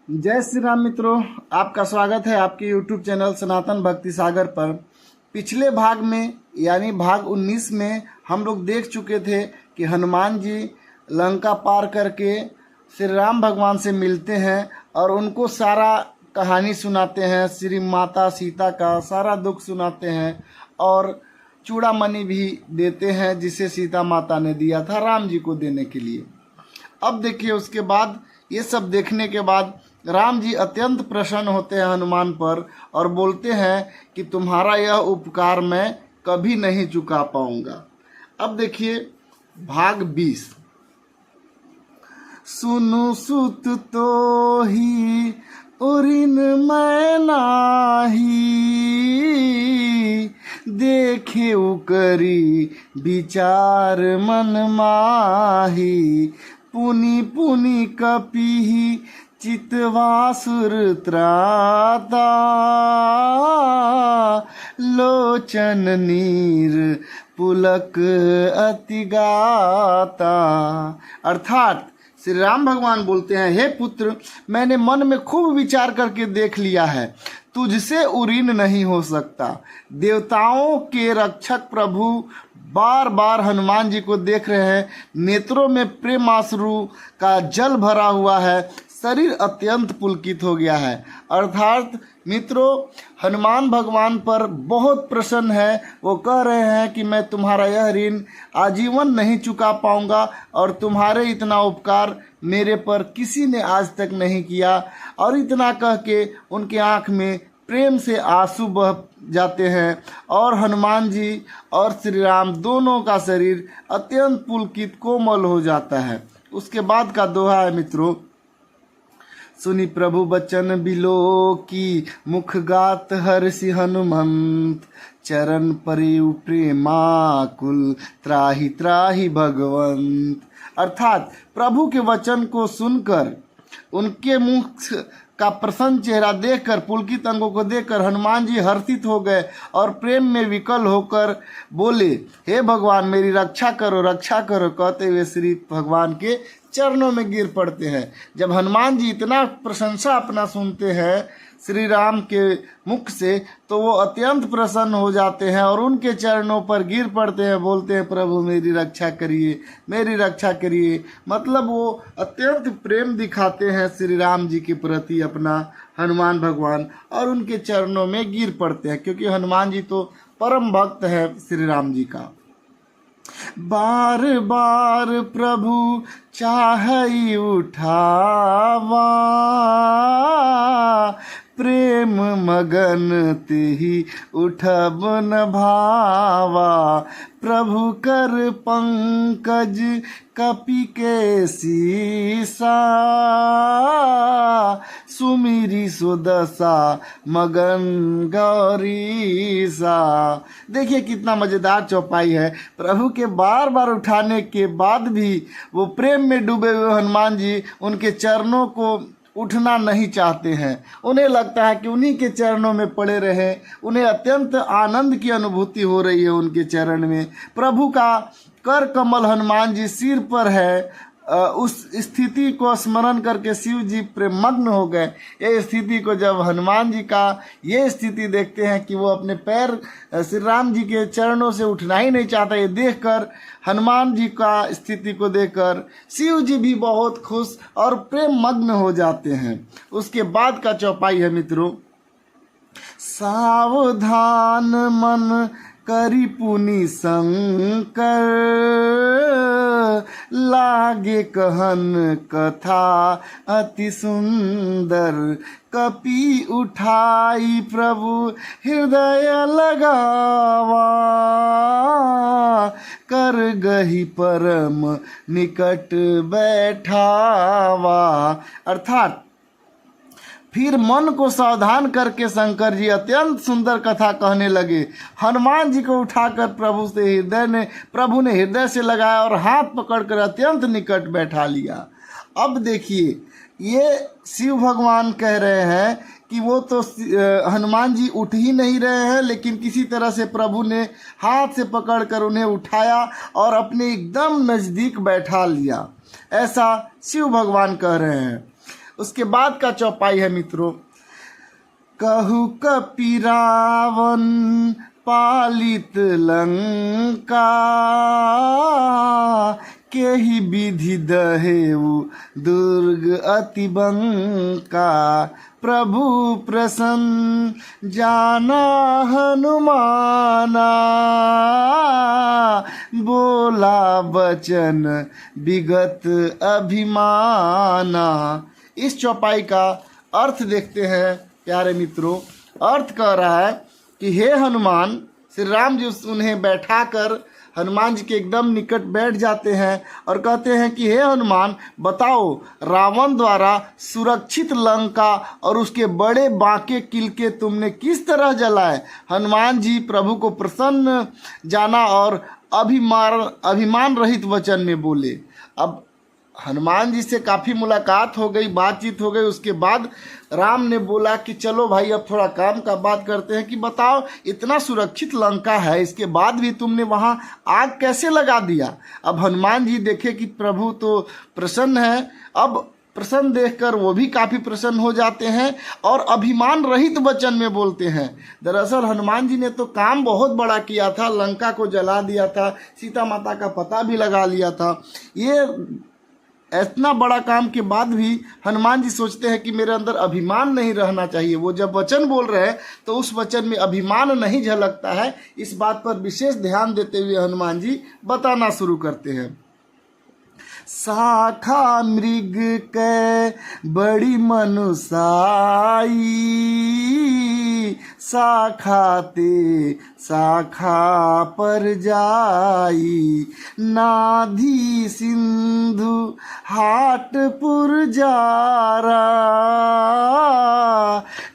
जय श्री राम मित्रों, आपका स्वागत है आपके YouTube चैनल सनातन भक्ति सागर पर। पिछले भाग में यानी भाग 19 में हम लोग देख चुके थे कि हनुमान जी लंका पार करके श्री राम भगवान से मिलते हैं और उनको सारा कहानी सुनाते हैं, श्री माता सीता का सारा दुख सुनाते हैं और चूड़ामणि भी देते हैं जिसे सीता माता ने दिया था राम जी को देने के लिए। अब देखिए, उसके बाद ये सब देखने के बाद राम जी अत्यंत प्रसन्न होते हैं हनुमान पर और बोलते हैं कि तुम्हारा यह उपकार मैं कभी नहीं चुका पाऊंगा। अब देखिए भाग 20। सुनु सुत तो ही उरिन मैं नाही, देखे उकरी विचार मन माही, पुनि पुनि कपिहि चितवासुर त्राता, लोचन नीर पुलक अति गाता। अर्थात श्री राम भगवान बोलते हैं, हे पुत्र, मैंने मन में खूब विचार करके देख लिया है, तुझसे उरीन नहीं हो सकता। देवताओं के रक्षक प्रभु बार बार हनुमान जी को देख रहे हैं, नेत्रों में प्रेम आंसू का जल भरा हुआ है, शरीर अत्यंत पुलकित हो गया है। अर्थात मित्रों, हनुमान भगवान पर बहुत प्रसन्न है। वो कह रहे हैं कि मैं तुम्हारा यह ऋण आजीवन नहीं चुका पाऊंगा और तुम्हारे इतना उपकार मेरे पर किसी ने आज तक नहीं किया। और इतना कह के उनके आँख में प्रेम से आंसू बह जाते हैं और हनुमान जी और श्री राम दोनों का शरीर अत्यंत पुलकित कोमल हो जाता है। उसके बाद का दोहा है मित्रों, सुनी प्रभु बचन बिलो की, मुख गात हर्षि हनुमंत, चरण परिउ प्रेमाकुल, त्राहि त्राहि भगवंत। अर्थात प्रभु के वचन को सुनकर, उनके मुख का प्रसन्न चेहरा देखकर, पुलकित अंगों को देखकर हनुमान जी हर्षित हो गए और प्रेम में विकल होकर बोले, हे भगवान मेरी रक्षा करो, रक्षा करो, कहते हुए श्री भगवान के चरणों में गिर पड़ते हैं। जब हनुमान जी इतना प्रशंसा अपना सुनते हैं श्री राम के मुख से, तो वो अत्यंत प्रसन्न हो जाते हैं और उनके चरणों पर गिर पड़ते हैं, बोलते हैं, प्रभु मेरी रक्षा करिए, मेरी रक्षा करिए। मतलब वो अत्यंत प्रेम दिखाते हैं श्री राम जी के प्रति अपना हनुमान भगवान और उनके चरणों में गिर पड़ते हैं, क्योंकि हनुमान जी तो परम भक्त है श्री राम जी का। बार बार प्रभु चाहई उठावा, प्रेम मगन तिहि उठब न भावा, प्रभु कर पंकज कपि के सीसा, सुमिरी सुदशा मगन गौरीसा। देखिए कितना मजेदार चौपाई है। प्रभु के बार बार उठाने के बाद भी वो प्रेम में डूबे हुए हनुमान जी उनके चरणों को उठना नहीं चाहते हैं। उन्हें लगता है कि उन्हीं के चरणों में पड़े रहे। उन्हें अत्यंत आनंद की अनुभूति हो रही है उनके चरण में। प्रभु का कर कमल हनुमान जी सिर पर है। उस स्थिति को स्मरण करके शिव जी प्रेमग्न हो गए। ये स्थिति को जब हनुमान जी का ये स्थिति देखते हैं कि वो अपने पैर श्री राम जी के चरणों से उठना ही नहीं चाहता, ये देखकर, हनुमान जी का स्थिति को देखकर शिव जी भी बहुत खुश और प्रेमग्न हो जाते हैं। उसके बाद का चौपाई है मित्रों, सावधान मन करी पुनि शंकर, लागे कहन कथा अति सुंदर, कपि उठाई प्रभु हृदय लगावा, कर गही परम निकट बैठावा। अर्थात फिर मन को सावधान करके शंकर जी अत्यंत सुंदर कथा कहने लगे। हनुमान जी को उठाकर प्रभु ने हृदय से लगाया और हाथ पकड़कर अत्यंत निकट बैठा लिया। अब देखिए, ये शिव भगवान कह रहे हैं कि वो तो हनुमान जी उठ ही नहीं रहे हैं, लेकिन किसी तरह से प्रभु ने हाथ से पकड़कर उन्हें उठाया और अपने एकदम नज़दीक बैठा लिया। ऐसा शिव भगवान कह रहे हैं। उसके बाद का चौपाई है मित्रों, कहु कपि रावण पालित लंका, केहि विधि दहेउ दुर्ग अति बंका, प्रभु प्रसन्न जाना हनुमाना, बोला वचन विगत अभिमाना। इस चौपाई का अर्थ देखते हैं प्यारे मित्रों। अर्थ कह रहा है कि हे हनुमान, श्री राम जी उन्हें बैठाकर हनुमान जी के एकदम निकट बैठ जाते हैं और कहते हैं कि हे हनुमान, बताओ रावण द्वारा सुरक्षित लंका और उसके बड़े बांके किले के तुमने किस तरह जलाए। हनुमान जी प्रभु को प्रसन्न जाना और अभिमान रहित वचन में बोले। अब हनुमान जी से काफ़ी मुलाकात हो गई, बातचीत हो गई। उसके बाद राम ने बोला कि चलो भाई अब थोड़ा काम का बात करते हैं कि बताओ इतना सुरक्षित लंका है, इसके बाद भी तुमने वहाँ आग कैसे लगा दिया। अब हनुमान जी देखे कि प्रभु तो प्रसन्न है, अब प्रसन्न देखकर वो भी काफ़ी प्रसन्न हो जाते हैं और अभिमान रहित वचन में बोलते हैं। दरअसल हनुमान जी ने तो काम बहुत बड़ा किया था, लंका को जला दिया था, सीता माता का पता भी लगा लिया था। ये इतना बड़ा काम के बाद भी हनुमान जी सोचते हैं कि मेरे अंदर अभिमान नहीं रहना चाहिए। वो जब वचन बोल रहे हैं तो उस वचन में अभिमान नहीं झलकता है। इस बात पर विशेष ध्यान देते हुए हनुमान जी बताना शुरू करते हैं। शाखा मृग के बड़ी मनुसाई, शाखा ते शाखा पर जाई, नाधी सिंधु हाटपुर जारा,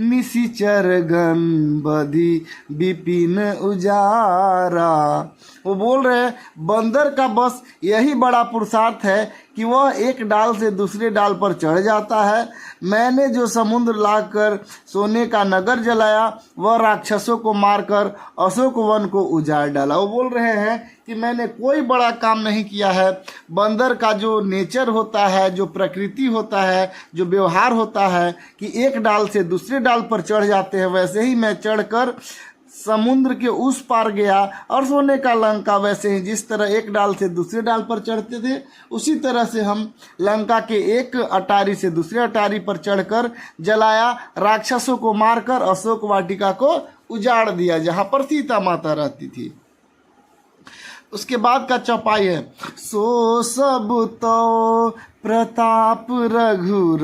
निशिचर गण बधी विपिन उजारा। वो बोल रहे हैं बंदर का बस यही बड़ा पुरुषार्थ है कि वह एक डाल से दूसरे डाल पर चढ़ जाता है। मैंने जो समुद्र लाकर सोने का नगर जलाया, वह राक्षसों को मारकर अशोक वन को उजाड़ डाला। वो बोल रहे हैं कि मैंने कोई बड़ा काम नहीं किया है। बंदर का जो नेचर होता है, जो प्रकृति होता है, जो व्यवहार होता है कि एक डाल से दूसरे डाल पर चढ़ जाते हैं, वैसे ही मैं चढ़कर समुद्र के उस पार गया और सोने का लंका वैसे ही जिस तरह एक डाल से दूसरे डाल पर चढ़ते थे, उसी तरह से हम लंका के एक अटारी से दूसरे अटारी पर चढ़कर जलाया, राक्षसों को मारकर अशोक वाटिका को उजाड़ दिया जहाँ पर सीता माता रहती थी। उसके बाद का चौपाई है, सो सब तो प्रताप रघुराई,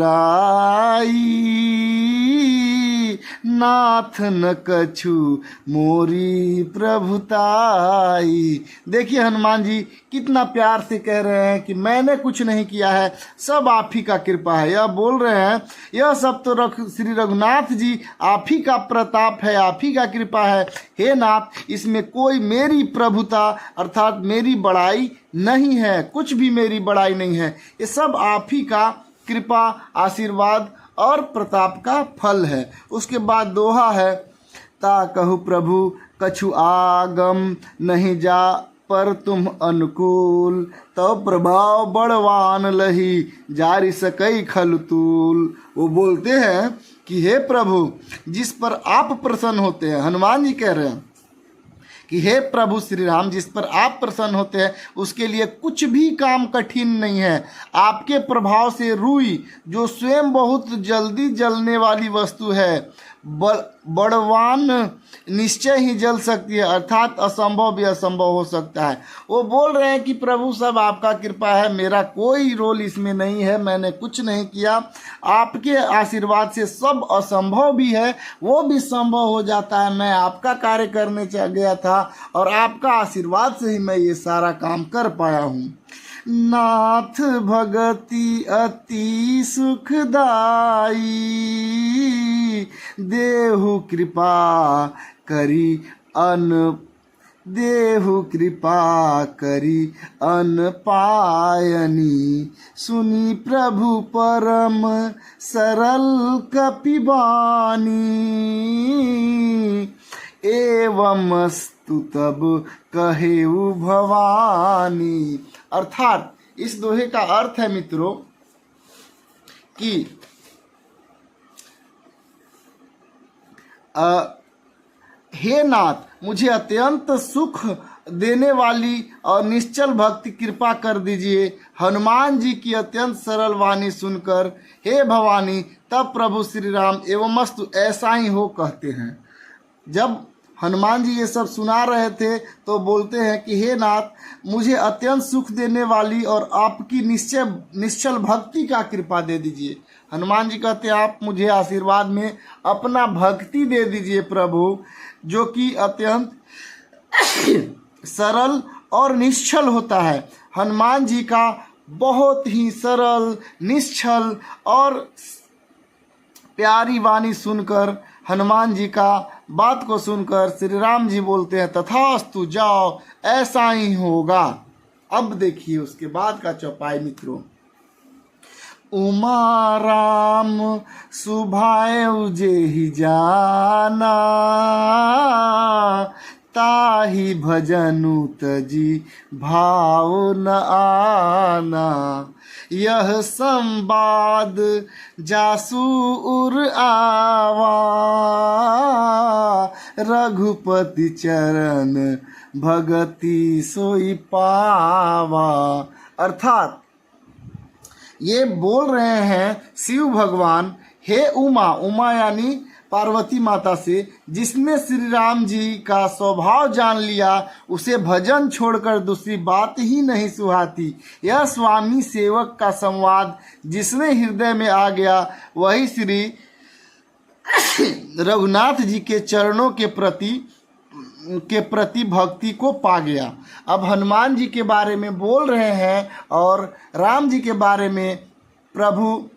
नाथ न कछु मोरी प्रभुताई। देखिए हनुमान जी कितना प्यार से कह रहे हैं कि मैंने कुछ नहीं किया है, सब आप ही का कृपा है। यह बोल रहे हैं यह सब तो श्री रघुनाथ जी आप ही का प्रताप है, आप ही का कृपा है। हे नाथ, इसमें कोई मेरी प्रभुता अर्थात मेरी बड़ाई नहीं है, कुछ भी मेरी बड़ाई नहीं है। ये सब आप ही का कृपा, आशीर्वाद और प्रताप का फल है। उसके बाद दोहा है, ता कहु प्रभु कछु आगम नहीं जा पर तुम अनुकूल, तो प्रभाव बड़वान लही जारी सकई खलतूल। वो बोलते हैं कि हे प्रभु, जिस पर आप प्रसन्न होते हैं, हनुमान जी कह रहे हैं कि हे प्रभु श्री राम, जिस पर आप प्रसन्न होते हैं उसके लिए कुछ भी काम कठिन नहीं है। आपके प्रभाव से रुई, जो स्वयं बहुत जल्दी जलने वाली वस्तु है, बड़वान निश्चय ही जल सकती है, अर्थात असंभव भी असंभव हो सकता है। वो बोल रहे हैं कि प्रभु सब आपका कृपा है, मेरा कोई रोल इसमें नहीं है, मैंने कुछ नहीं किया। आपके आशीर्वाद से सब असंभव भी है वो भी संभव हो जाता है। मैं आपका कार्य करने गया था और आपका आशीर्वाद से ही मैं ये सारा काम कर पाया हूँ। नाथ भगति अति सुखदाई, देहु कृपा करी अन पायनी, सुनी प्रभु परम सरल कपिबानी, एवं स्तु तब कहेउ भवानी। अर्थात इस दोहे का अर्थ है मित्रों कि हे नाथ मुझे अत्यंत सुख देने वाली और निश्चल भक्ति कृपा कर दीजिए। हनुमान जी की अत्यंत सरल वाणी सुनकर हे भवानी तब प्रभु श्री राम एवमस्तु ऐसा ही हो कहते हैं। जब हनुमान जी ये सब सुना रहे थे तो बोलते हैं कि हे नाथ मुझे अत्यंत सुख देने वाली और आपकी निश्चल भक्ति का कृपा दे दीजिए। हनुमान जी कहते हैं आप मुझे आशीर्वाद में अपना भक्ति दे दीजिए प्रभु, जो कि अत्यंत सरल और निश्चल होता है। हनुमान जी का बहुत ही सरल, निश्चल और प्यारी वाणी सुनकर, हनुमान जी का बात को सुनकर श्री राम जी बोलते हैं तथास्तु, जाओ ऐसा ही होगा। अब देखिए उसके बाद का चौपाई मित्रों। उमा राम सुभाए जेहि जाना, ताहि भजनु तजी भाव न आना। यह संवाद जासु उर आवा, रघुपति चरण भगति सोई पावा। अर्थात ये बोल रहे हैं शिव भगवान, हे उमा, उमा यानी पार्वती माता से, जिसने श्री राम जी का स्वभाव जान लिया उसे भजन छोड़कर दूसरी बात ही नहीं सुहाती। यह स्वामी सेवक का संवाद जिसने हृदय में आ गया वही श्री रघुनाथ जी के चरणों के प्रति भक्ति को पा गया। अब हनुमान जी के बारे में बोल रहे हैं और राम जी के बारे में प्रभु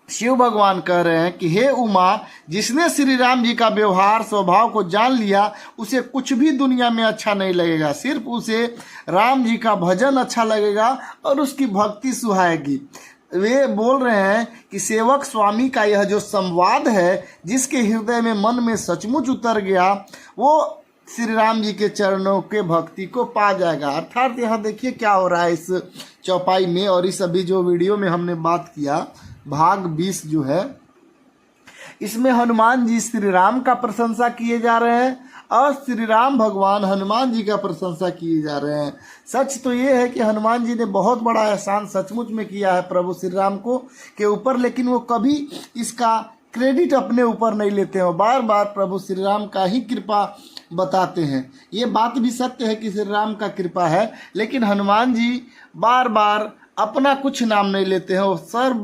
शिव भगवान कह रहे हैं कि हे उमा, जिसने श्री राम जी का व्यवहार स्वभाव को जान लिया उसे कुछ भी दुनिया में अच्छा नहीं लगेगा, सिर्फ उसे राम जी का भजन अच्छा लगेगा और उसकी भक्ति सुहाएगी। वे बोल रहे हैं कि सेवक स्वामी का यह जो संवाद है, जिसके हृदय में मन में सचमुच उतर गया, वो श्री राम जी के चरणों के भक्ति को पा जाएगा। अर्थात यहाँ देखिए क्या हो रहा है इस चौपाई में, और इस अभी जो वीडियो में हमने बात किया भाग 20 जो है, इसमें हनुमान जी श्री राम का प्रशंसा किए जा रहे हैं और श्री राम भगवान हनुमान जी का प्रशंसा किए जा रहे हैं। सच तो ये है कि हनुमान जी ने बहुत बड़ा एहसान सचमुच में किया है प्रभु श्री राम को के ऊपर, लेकिन वो कभी इसका क्रेडिट अपने ऊपर नहीं लेते हैं, बार बार प्रभु श्री राम का ही कृपा बताते हैं। ये बात भी सत्य है कि श्री राम का कृपा है, लेकिन हनुमान जी बार बार अपना कुछ नाम नहीं लेते हैं। वो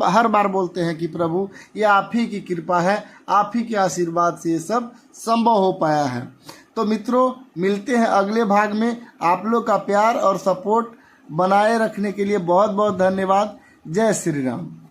हर बार बोलते हैं कि प्रभु ये आप ही की कृपा है, आप ही के आशीर्वाद से ये सब संभव हो पाया है। तो मित्रों मिलते हैं अगले भाग में। आप लोग का प्यार और सपोर्ट बनाए रखने के लिए बहुत बहुत धन्यवाद। जय श्री राम।